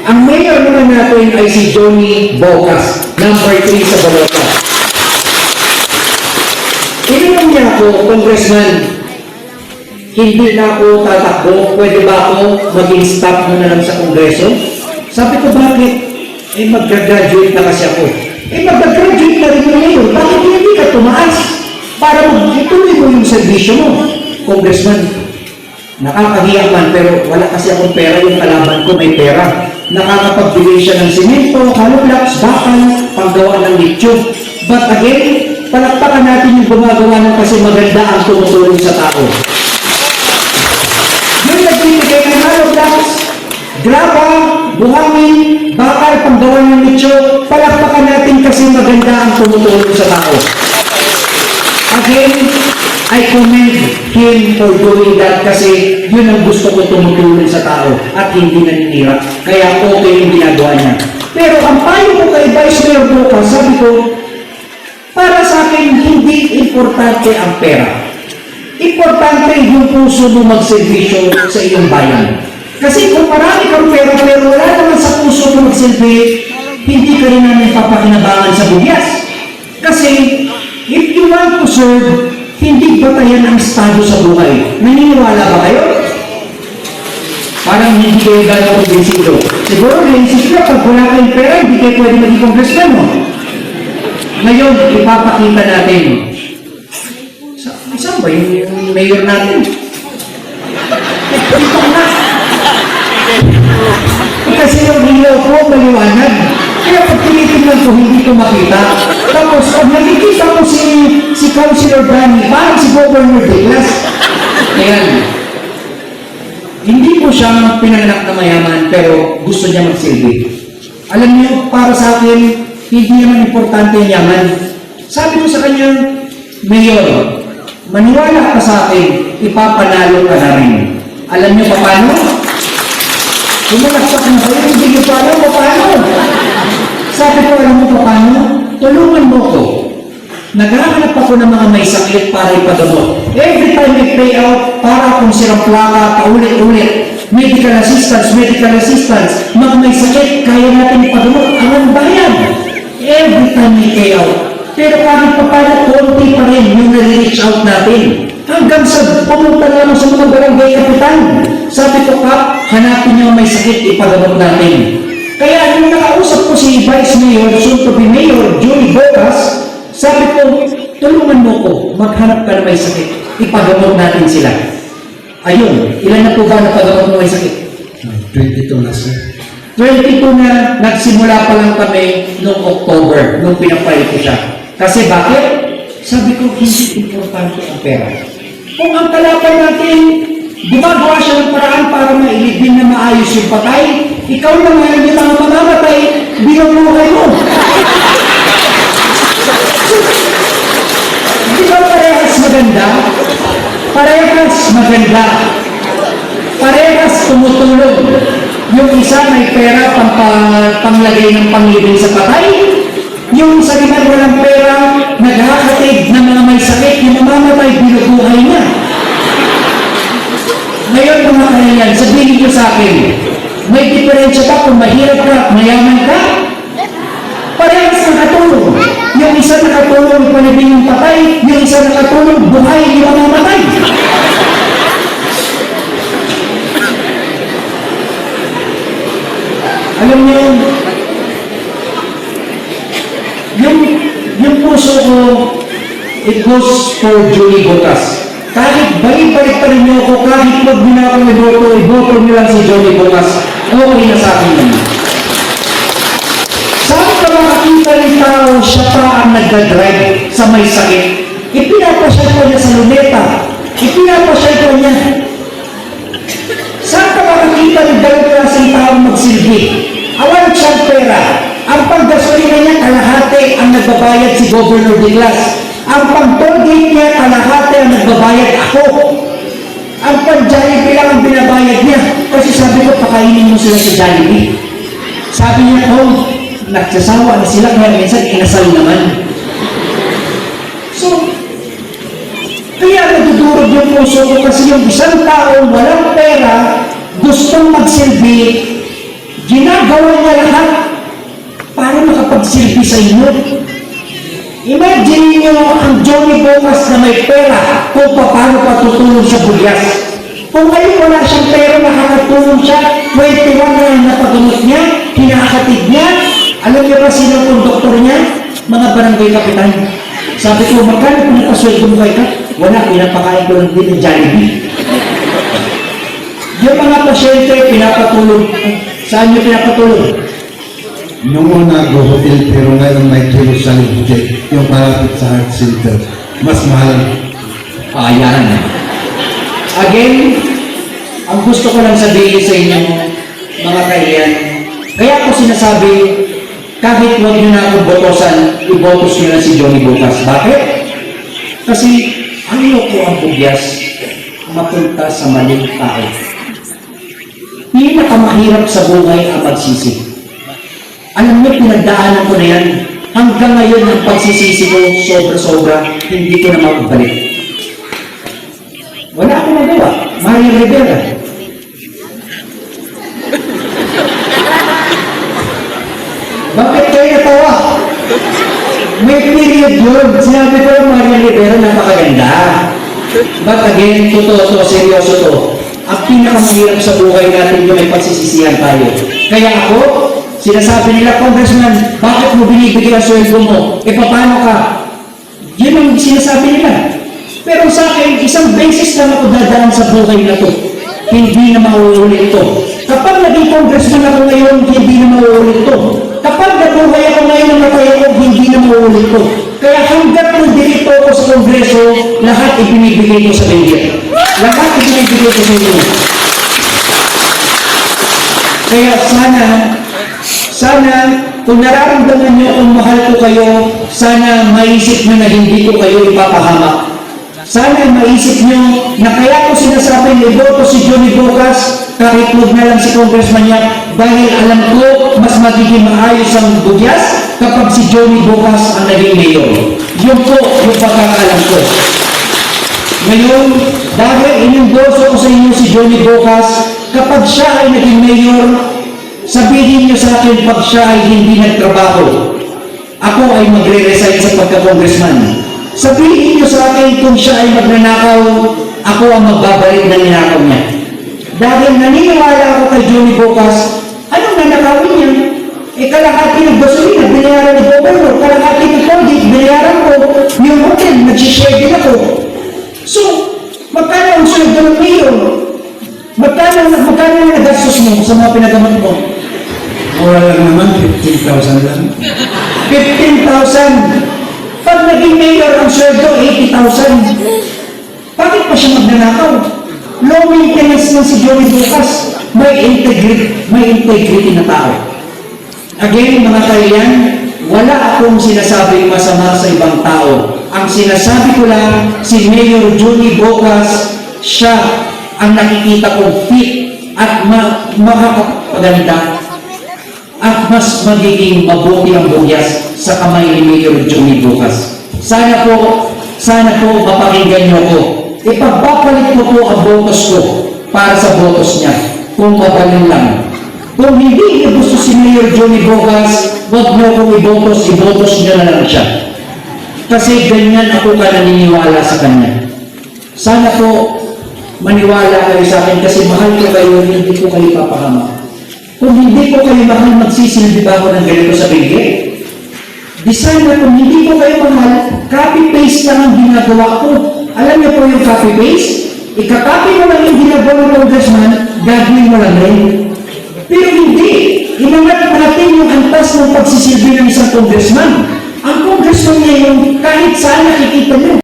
Ang mayor naman natin ay si Johnny Bocas, number 3 sa balota. Tinanong niya ako, Congressman, hindi na ako tatakbo, pwede ba ako maging staff mo na lang sa Kongreso? Sabi ko, bakit? Mag-graduate na kasi ako. Mag-graduate na rin mo ngayon, bakit hindi ka tumaas? Para ituloy mo yung servisyo mo. Congressman, nakakahiya man, pero wala kasi akong pera, yung kalaban ko may pera. Nakakapagbigay siya ng simento, hollow blocks, bakal, panggawa ng lechon. But again, palakpakan natin yung gumagawa ng kasi maganda ang tumutulong sa tao. Yung nagbibigay ng hollow blocks, graba, buhangin, bakal, panggawa ng lechon, palakpakan natin kasi maganda ang tumutulong sa tao. Again, I commend him for doing that kasi yun ang gusto ko tumutulong sa tao at hindi naninira. Kaya okay yung ginagawa niya. Pero ang payo ko kay Vice Mayor Bocas, sabi ko, para sa akin, hindi importante ang pera. Importante yung puso mo magservisyo sa iyong bayan. Kasi kung marami kang pera pero wala naman sa puso mo magsilbi, hindi ka rin namin papakinabangan sa bugyas. Kasi if you want to serve, hindi batayan ang estado sa buhay. Naniniwala ba kayo? Parang hindi kayo gano'n kumbinsido. Siguro naisip na pag wala kayong pera, hindi kayo pwede maging congressman mo. Ngayon, ipapakita natin. Saan ba yung mayor natin? Ito na. Kasi yung ilaw ko, maliwanag. Kaya pag tinitingnan ko, hindi ko makita. Tapos, pag nakikita ko si Councilor Danny, parang si Governor Douglas. Ayan. Hindi ko siya pinanganak na mayaman, pero gusto niya magsilbi. Alam niyo, para sa akin, hindi naman importante yung yaman. Sabi ko sa kanya, Mayor, maniwala ka sa akin, ipapanalo ka na rin. Alam niyo pa paano? Kumalaksak na kayo, hindi niyo pa alam paano. Sabi ko, alam mo pa paano? Tulungan mo ko. Naghahanap ako ng mga may sakit para ipagamot. Every time I pay out, para akong sirang plaka, paulit-ulit. Medical assistance. Mga may sakit, kaya natin ipagamot. Ang bayan. Every time I pay out. Pero kahit pa paano, konti pa rin yung nare-reach out natin. Hanggang sa pumunta naman sa mga barangay kapitan. Sabi ko, Kap, hanapin niyo may sakit, ipagamot natin. Kaya nung nakausap ko si Vice Mayor, soon to be Mayor, Johnny Bocas, sabi ko, tulungan mo ko, maghanap ka na may sakit, ipagamot natin sila. Ayun, ilan na po ba napagamot mo may sakit? 22 na sir. 22 na, nagsimula pa lang kami noong October, nung pinapay ko siya. Kasi bakit? Sabi ko, hindi importante ang pera. Kung ang kalaban natin, gumagawa siya ng paraan para mailibin na maayos yung patay, ikaw naman yung mga mamamatay, binubuhay mo. Di ba parehas maganda? Parehas maganda. Parehas tumutulong. Yung isa may pera panglagay ng panglibing sa patay. Yung isa naman walang pera, naghahatid ng mga may sakit, yung mamamatay, binubuhay niya. Ngayon mga kailan, sabihin niyo sa akin, may diferensya ba kung mahirap ka, mayaman ka? Parehas nakatulong. Yung isa nakatulong, panibing yung patay, yung isa nakatulong, buhay yung mamamatay. Alam niyo, yung puso ko, it goes for Johnny Bocas. Kahit balik-balik pa rin niyo ako, kahit pag binakang iboto niyo lang si Johnny Bocas, okay na sa akin naman. Saan ka makakita ng tao, siya pa ang nagdadrive sa may sakit? Ipinapasyal ko niya sa luneta. Ipinapasyal ko niya. Saan ka makakita ng dalawang klaseng taong magsilbi? Awan siyang pera. Ang paggasolina niya, kalahati ang nagbabayad si Governor Douglas. Ang pag-tollgate niya, kalahati ang nagbabayad ako. Ang pag-Jollibee lang ang binabayad niya. Kasi sabi ko, pakainin mo sila sa Jollibee. Sabi niya, oh, nagsasawa na sila, kaya minsan inasal naman. So, kaya nadudurog yung puso ko kasi yung isang taong walang pera, gustong magsilbi, ginagawa niya lahat para makapagsilbi sa inyo. Imagine niyo ang Johnny Bocas na may pera kung paano patutulong sa bulyas. Kung ngayon wala siyang pera, nakakatulong siya, 21 na ang napagamot niya, kinakatid niya. Alam niyo ba sino ang doktor niya? Mga barangay kapitan. Sabi ko, magkano kung nakasweldo mo kay ka? Wala, pinapakain ko lang din ng Jollibee. Yung mga pasyente, pinapatulong. Saan niyo pinapatulong? Nung una hotel pero ngayon may Jerusalem Hotel, yung malapit sa Heart Center. Mas mahal. Ayan. Again, ang gusto ko lang sabihin sa inyo, mga kaibigan, kaya ko sinasabi, kahit huwag nyo na akong botosan, ibotos nyo na si Johnny Bocas. Bakit? Kasi ang ko ang bugyas mapunta sa maling tao. Pinakamahirap sa buhay ang pagsisi. Alam niyo, pinagdaanan ko na yan. Hanggang ngayon, ang pagsisisi ko, sobra-sobra, hindi ko na mababalik. Wala akong magawa. Maria Rivera. Bakit kayo natawa? May period yun. Sinabi ko yung Maria Rivera, napakaganda. But again, totoo to, seryoso to. Ang pinakamahirap sa buhay natin yung may pagsisisihan tayo. Kaya ako, sinasabi nila, Congressman, bakit mo binibigay ang sweldo mo? E paano ka? Yun ang sinasabi nila. Pero sa akin, isang beses lang ako dadaan sa buhay na to. Hindi na mauulit ito. Kapag naging congressman ako ngayon, hindi na mauulit ito. Kapag nabuhay ako ngayon ng matay ako, hindi na mauulit ito. Kaya hanggat nandito ako sa kongreso, lahat ibinibigay ko sa media. Lahat ibinibigay ko sa inyo. Kaya sana, kung nararamdaman niyo kung mahal ko kayo, sana maisip niyo na hindi ko kayo ipapahamak. Sana maisip niyo na kaya ko sinasabi na iboto si Johnny Bocas kahit huwag na lang si Congressman Yap dahil alam ko mas magiging maayos ang bugyas kapag si Johnny Bocas ang naging mayor. Yun po yung pagkakalam ko. Ngayon, dahil inendorso ko sa inyo si Johnny Bocas, kapag siya ay naging mayor, sabihin niyo sa akin pag siya ay hindi nagtrabaho, ako ay magre-resign sa pagka-congressman. Sabihin niyo sa akin kung siya ay magnanakaw, ako ang magbabalik ng ninakaw niya. Dahil naniniwala ako kay Johnny Bocas, anong nanakawin niya? Kalahati ng gasolina, binayaran ni Governor, kalahati ng Colgate, binayaran ko, yung hotel, nagsishare din ako. So, magkano ang sweldo ng mayor? Magkano ang nagastos mo sa mga pinagamot mo? Mura lang naman, 15,000 lang. 15,000. Pag naging mayor ang sweldo, 80,000. Bakit pa siya magnanakaw? Low maintenance ng si Johnny Bocas. May integrity na tao. Again, mga kaibigan, wala akong sinasabing masama sa ibang tao. Ang sinasabi ko lang, si Mayor Johnny Bocas, siya ang nakikita kong fit at makakapaganda at mas magiging mabuti ang bugyas sa kamay ni Mayor Johnny Bocas. Sana po mapakinggan niyo ko. Ipagpapalit ko po ang botos ko para sa botos niya. Kung mabalin lang. Kung hindi niyo gusto si Mayor Johnny Bocas, wag niyo kong ibotos niyo na lang siya. Kasi ganyan ako ka naniniwala sa kanya. Sana po maniwala kayo sa akin kasi mahal ko kayo, hindi ko kayo papahamak. Kung hindi ko kayo mahal, magsisilbi ba ako ng ganito sa bigay? Di sana kung hindi ko kayo mahal, copy-paste lang ang ginagawa ko. Alam niyo po yung copy-paste? Ika-copy mo lang yung ginagawa ng congressman, gagawin mo lang rin. Pero hindi. Inangat natin yung antas ng pagsisilbi ng isang congressman. Ang congressman niya yung kahit saan nakikita niyo.